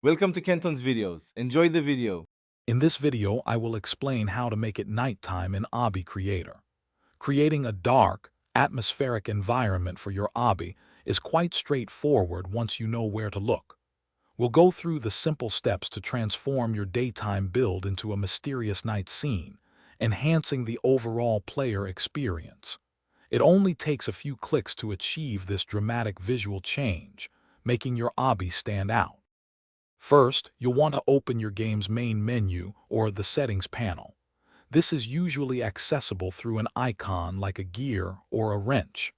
Welcome to Kenton's videos. Enjoy the video. In this video, I will explain how to make it nighttime in Obby Creator. Creating a dark, atmospheric environment for your Obby is quite straightforward once you know where to look. We'll go through the simple steps to transform your daytime build into a mysterious night scene, enhancing the overall player experience. It only takes a few clicks to achieve this dramatic visual change, making your Obby stand out. First, you'll want to open your game's main menu or the settings panel. This is usually accessible through an icon like a gear or a wrench.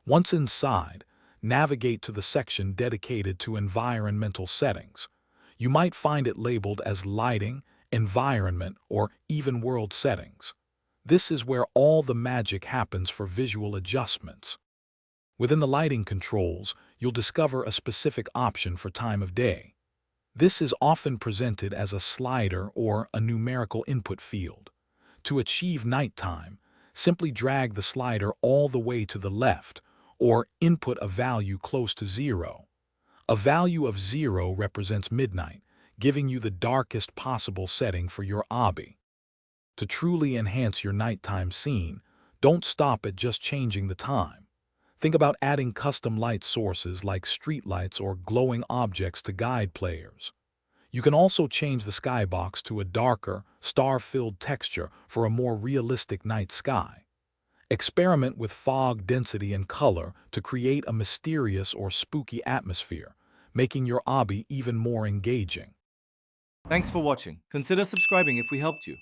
Once inside, navigate to the section dedicated to environmental settings. You might find it labeled as lighting, environment, or even world settings. This is where all the magic happens for visual adjustments. Within the lighting controls, you'll discover a specific option for time of day. This is often presented as a slider or a numerical input field. To achieve nighttime, simply drag the slider all the way to the left or input a value close to 0. A value of 0 represents midnight, giving you the darkest possible setting for your Obby. To truly enhance your nighttime scene, don't stop at just changing the time. Think about adding custom light sources like streetlights or glowing objects to guide players. You can also change the skybox to a darker, star-filled texture for a more realistic night sky. Experiment with fog density and color to create a mysterious or spooky atmosphere, making your Obby even more engaging. Thanks for watching. Consider subscribing if we helped you.